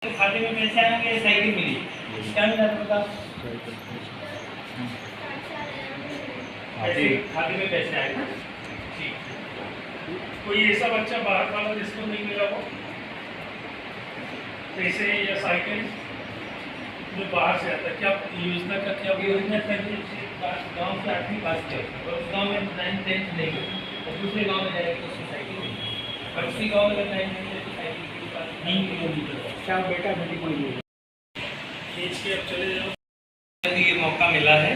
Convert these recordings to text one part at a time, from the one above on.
खाते में पैसे आएंगे, साइकिल मिली, क्या मिला पता? ऐसे खाते में पैसे आएगा। ठीक, कोई ऐसा बच्चा बाहर वाला जिसको नहीं मिला हो पैसे या साइकिल जो बाहर से आता है, क्या योजना का क्या योजना गाँव से 8वीं पास किया और उस गाँव में 9th 10th नहीं हुई और दूसरे गाँव में जाएगा तो साइकिल मिली और उसी गाँव में 9th 10th तो साइकिल के पास 3 किलोमीटर क्या बेटा बेटी कोई खींच के अब चले जाओ। ये मौका मिला है,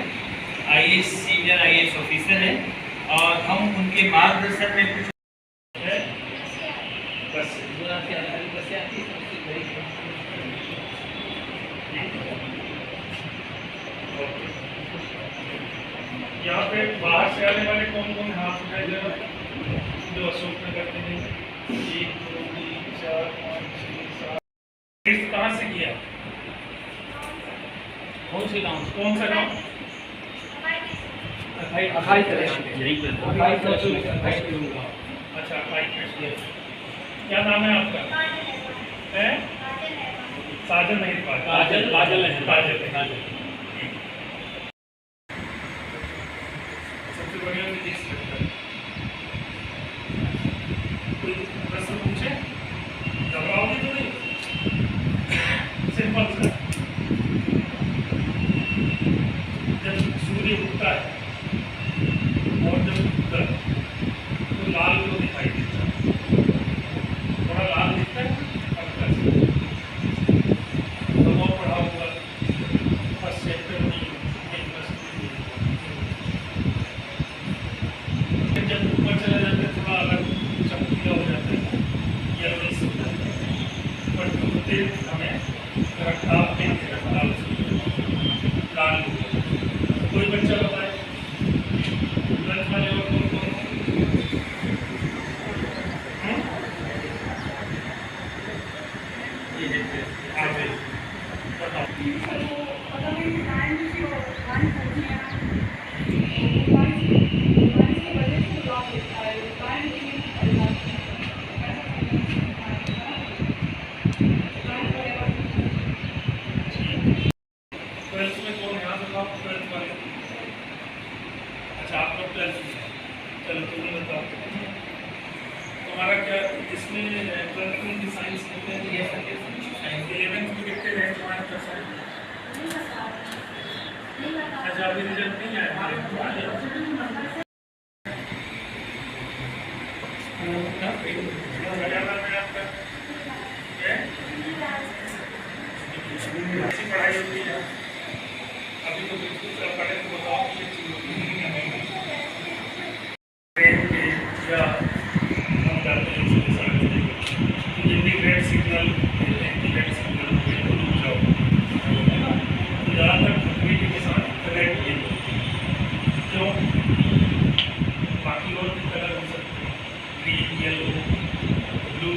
IAS सीनियर IAS ऑफिसर है और हम उनके मार्गदर्शन में कुछ बस यहाँ पे बाहर से आने वाले कौन कौन हाथ उठाए जरा जो अशोक नगर के हैं? 1 2 3 4 5 6 7। कहाँ से किया? कौन से गाँव? कौन सा गाँव? अच्छा, क्या नाम है आपका? है साजन नहीं, काजल है। सबसे बढ़िया भी देख सकते हैं। कोई प्रश्न पूछे? घबराओगे तो नहीं, सिंपल सा। जब सूर्य उगता है और जब उगता है तो लाल को दिखाई देता है, थोड़ा लाल दिखता है हल्का सा। तो पढ़ा होगा फर्स्ट चैप्टर में जब ऊपर चला जाता है थोड़ा अलग चमकीला हो जाता है, येलोइश हो जाता है, बट होते हमें रखताल लाल हो जाता है। कोई बच्चा बताए लंच वाले और कौन कौन आगे बताओ। ट्वेल्थ में कौन यहाँ से आप 12th वाले? अच्छा, आप लोग 12th में। चलो तुम्हें बताओ तुम्हारा क्या इसमें 12th में साइंस करते हैं? ये साइंस 11th में कितने रैंक तुम्हारे पास? अच्छा, अभी रिजल्ट नहीं आया। अच्छी पढ़ाई होती है अभी तो बिल्कुल सब पढ़े तो बताओ कि या हम जाते हैं जितनी ग्रेड सिग्नल ग्रेड सिग्नल जाओ ज़्यादातर कम्युनिटी के साथ कनेक्ट नहीं क्यों? बाकी और भी कलर हो सकते हैं, ग्रीन येलो ब्लू,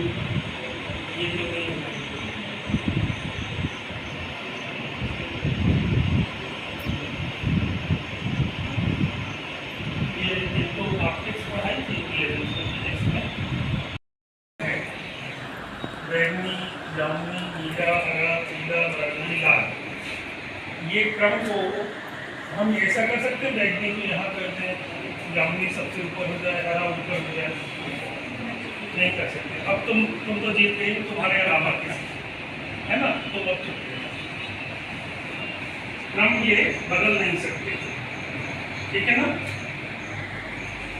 ये जो नहीं होता। बैंगनी, जामुनी, नीला, हरा, पीला, नारंगी, लाल, ये क्रम को हम ऐसा कर सकते हैं। बैंगनी को यहाँ कर दें, जामुनी सबसे ऊपर हो जाए, हरा ऊपर हो जाए, नहीं कर सकते। अब तुम तो जीत गई, तुम्हारे अलावा किसी है ना, तो अब चुप क्रम ये बदल नहीं सकते, ठीक है ना?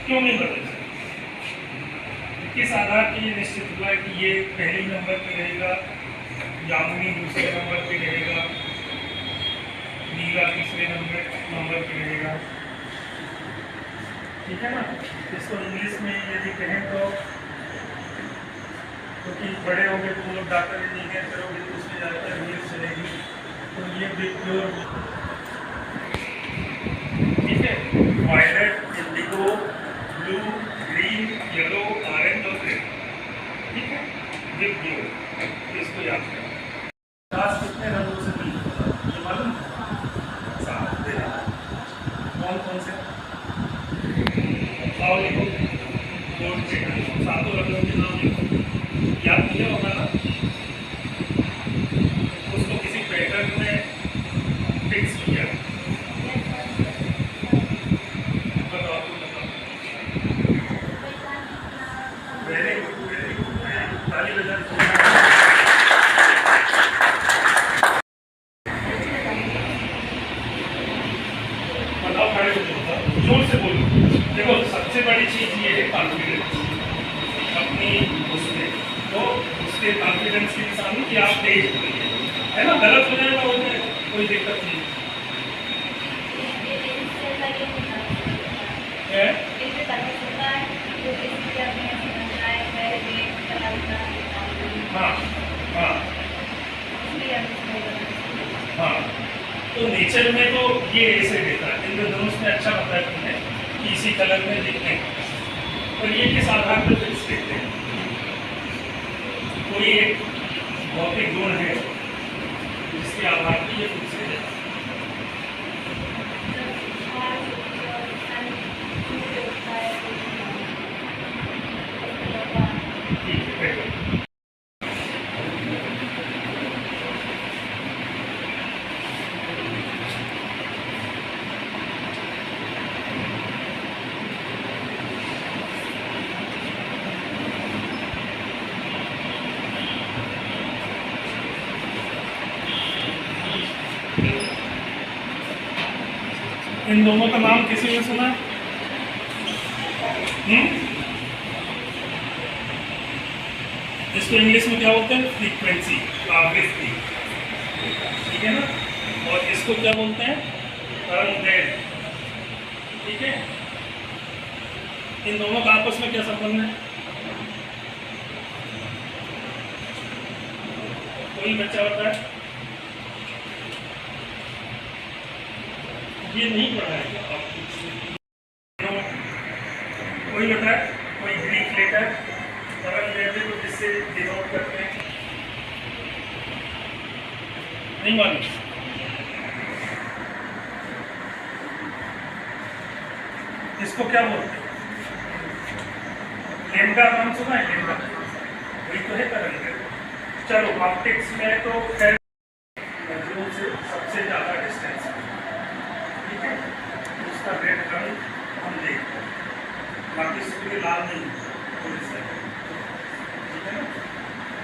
क्यों नहीं बदल सकते? किस आधार पर ये निश्चित हुआ है कि ये पहले नंबर पे रहेगा, जामुनी दूसरे नंबर पे रहेगा, नीला तीसरे नंबर पे रहेगा, ठीक है ना? इसको इंग्लिश में यदि कहें तो क्योंकि बड़े हो गए तुम लोग डॉक्टर इंजीनियर करोगे तो उसमें ज़्यादातर इंग्लिश चलेगी, तो ये प्योर, ठीक है? Violet, indigo, blue, green, yellow, orange और रेड, ठीक है? बिग ब्लू, इसको याद करें। क्लास कितने रंगों से मिली ये मालूम? 7 दे कौन कौन से? और लिखो बोर्ड पे 7 रंगों के नाम लिखो, याद किया होगा ना? आप तेज है ना, गलत हो जाएगा हो जाएगा, कोई दिक्कत नहीं है। हाँ हाँ हाँ, तो नेचर में तो ये ऐसे देता है, इंद्रधनुष में अच्छा बताया तुमने कि इसी कलर में दिखते हैं, और ये किस आधार पर फिक्स देखते हैं? कोई एक भौतिक गुण है जिसके आधार पर ये फिक्स है। इन दोनों का नाम किसी ने सुना? इसको इंग्लिश में क्या बोलते हैं? फ्रीक्वेंसी, आवृत्ति, ठीक है ना। और इसको क्या बोलते हैं? तरंगदैर्घ्य, ठीक है। इन दोनों का आपस में क्या संबंध है? कोई बच्चा बताए? ये नहीं पढ़ा है कोई बताए? कोई ग्रीक लेटर तरंगदैर्घ्य को जिससे डिनोट करते हैं? नहीं मालूम? इसको क्या बोलते हैं? लेम्डा नाम सुना है? लेम्डा वही तो है तरंगदैर्घ्य। चलो ऑप्टिक्स में तो खैर से सबसे ज्यादा डिस्टेंस, ठीक है, उसका रेड रंग हम देखते हैं, बाकी सूर्य लाल नहीं, ठीक है ना,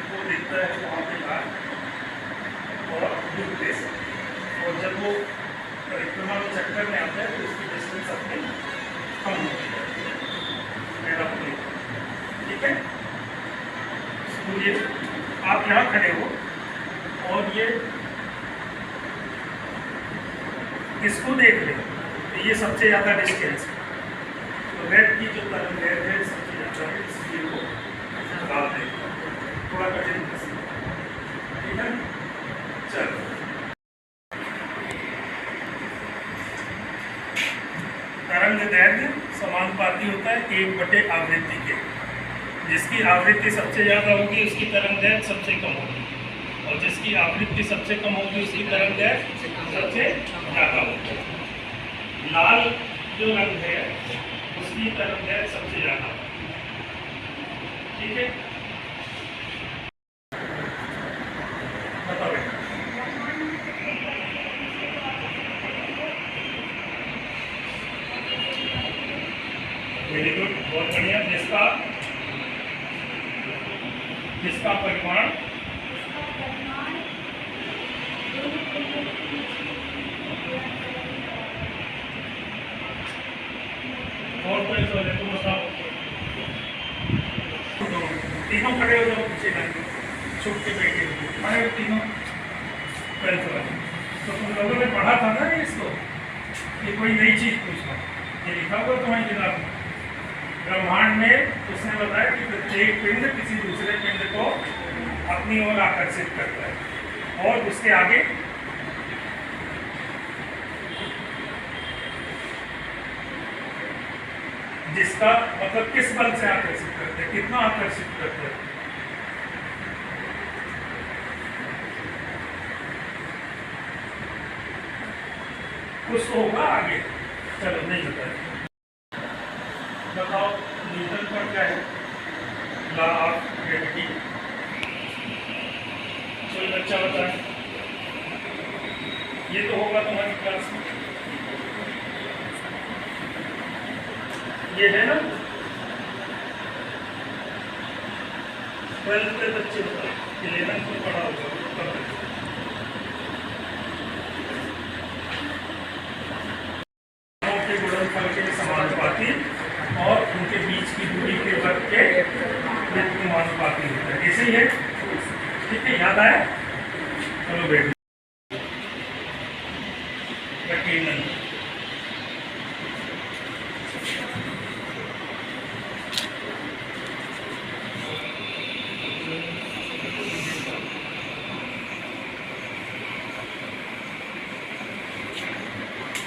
वो दिखता है वहाँ पे लाल और डूबते से, और जब वो परिक्रमा में चक्कर में आता है तो उसकी डिस्टेंस अपनी कम होती है, ठीक है। सूर्य आप यहाँ खड़े हो और ये इसको देख ले तो ये सबसे ज़्यादा डिस्टेंस है, तो रेड की जो तरंगदैर्घ्य है सबसे ज़्यादा है, इसलिए वो जवाब देगा। थोड़ा कठिन, ठीक है। चलो तरंगदैर्घ्य समानुपाती होता है 1/आवृत्ति के, जिसकी आवृत्ति सबसे ज़्यादा होगी उसकी तरंगदैर्घ्य सबसे कम होगी, और जिसकी आवृत्ति सबसे कम होगी उसकी तरंगदैर्घ्य सबसे ज़्यादा होगी। लाल जो रंग है उसकी तरंगदैर्घ्य सबसे ज़्यादा, ठीक है। बताओ बेटा। वेरी गुड, बहुत बढ़िया। जिसका परिमाण और कोई सवाल है तो बताओ। तीनों खड़े हो जाओ पीछे लाइन में, छुप के बैठे हुए खड़े हो तीनों। तो तुम लोगों ने पढ़ा था ना इसको, ये कोई नई चीज पूछना, ये लिखा हुआ तुम्हारी किताब में। ब्रह्मांड में उसने बताया कि प्रत्येक पिंड किसी दूसरे पिंड को अपनी ओर आकर्षित करता है, और उसके आगे जिसका मतलब किस बल से आकर्षित करते हैं, कितना आकर्षित करते हैं? कुछ तो होगा आगे, चलो नहीं बताया। बताओ न्यूटन का क्या है? लॉ ऑफ ग्रेविटी, कोई बच्चा बताए? ये तो होगा तुम्हारी क्लास में, ये है ना 12th के बच्चे बताए, 11th में पढ़ा होगा। के गुणनफल के समानुपाती और उनके बीच की दूरी के वर्ग के समानुपाती होता है, ऐसे ही है, ठीक है। याद आया? चलो बैठ प्रकीर्णन।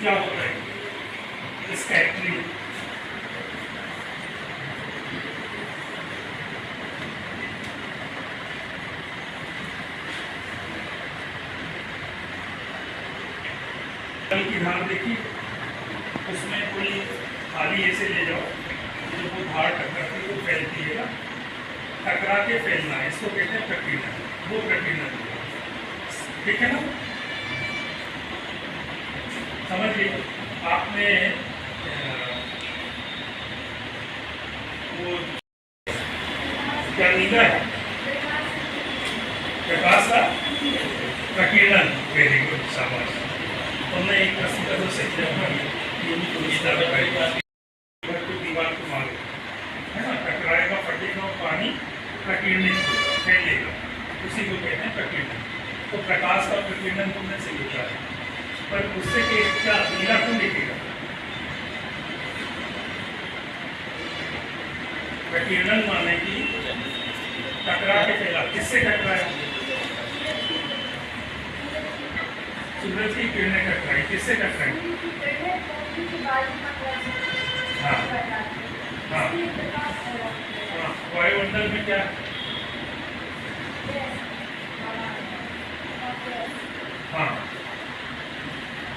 क्या होता है स्कैटरिंग? की धार देखी, उसमें कोई थाली ऐसे ले जाओ, जो वो धार टकराती है वो फैलती है ना, टकरा के फैलना है, इसको कहते हैं प्रकीर्णन। वो प्रकीर्णन, ठीक है ना? समझ लीजिए आपने वो क्या नीला है, प्रकाश का प्रकीर्णन। वेरी गुड, शाबाश। हमने एक प्रश्न का जो सही जवाब ये भी तो दीवार को मारे, है ना, टकराएगा, फटेगा और पानी प्रकीर्णित फैलेगा, उसी को कहते हैं प्रकीर्णन। तो प्रकाश का प्रकीर्णन तुमने से लिखा है, पर उससे क्या नीला क्यों लिखेगा? प्रकीर्णन माने कि टकरा के फैला। किससे टकराया? सूरज की किरणें टकराई। किससे टकराई? हाँ हाँ हाँ। वायुमंडल में क्या? हाँ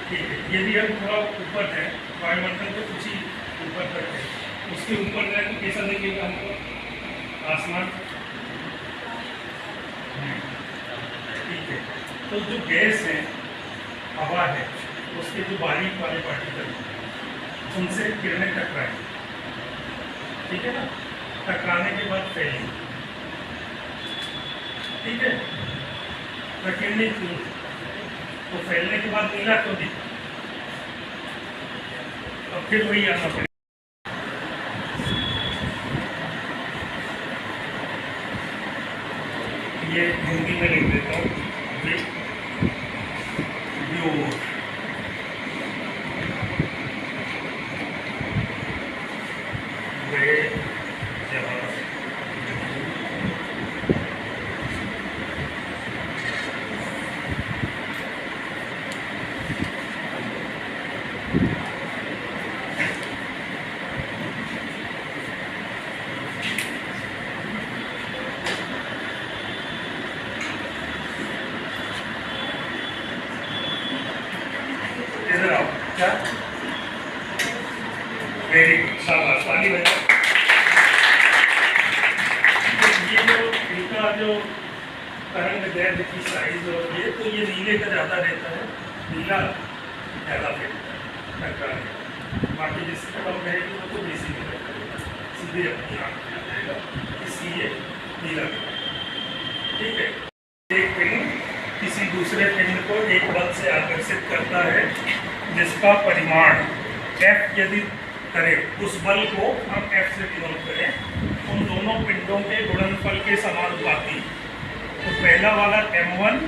ठीक है। यदि हम थोड़ा ऊपर है, वायुमंडल के कुछ ही ऊपर तक है, उसके ऊपर जाए तो कैसा दिखेगा हमको? आसमान। ठीक है। तो जो गैस है, हवा है, उसके जो बारीक वाले पार्टिकल उनसे किरणें टकराएं, ठीक है ना? टकराने के बाद फैली, ठीक है? प्रकीर्णित क्यों? तो फैलने के बाद नीला क्यों दिखा? अब फिर वही आना पड़ेगा। ये हिंदी में लिख देता हूँ। क्या? वेरी गुड, शाबाश, ताली बजाओ। ये जो इनका जो तरंग दैर्घ्य की साइज और ये, तो ये नीले का ज़्यादा रहता है, नीला ज़्यादा रहता है। बाकी जिससे कम रहेगी वो तो बेसी में रहेगा, सीधे अपनी आँख में आ जाएगा, इसलिए नीला। ठीक है। एक पिंड किसी दूसरे पिंड को एक बल से आकर्षित करता है जिसका परिमाण F यदि करें, उस बल को हम F से डिनोट करें, उन दोनों पिंडों के गुणनफल के समानुपाती। तो पहला वाला M1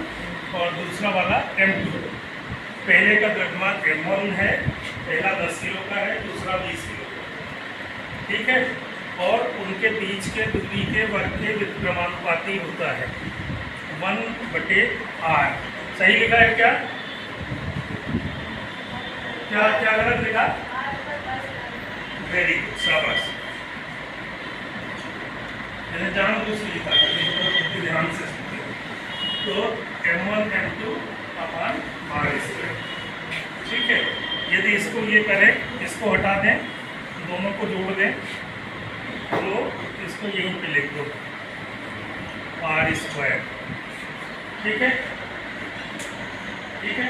और दूसरा वाला M2। पहले का द्रव्यमान M1 है, पहला 10 किलो का है, दूसरा 20 किलो का, ठीक है? और उनके बीच के दूरी के वर्ग के व्युत्क्रमानुपाती होता है 1/r। सही लिखा है क्या? क्या क्या गलत लिखा? वेरी गुड, शाबाश। मैंने जानबूझ के लिखा था, ध्यान से सुनते। तो M1 M2 अपान r²। ठीक है। यदि इसको ये करें, इसको हटा दें, दोनों को जोड़ दें, तो इसको यहीं पे लिख दो r²। ठीक है, ठीक है।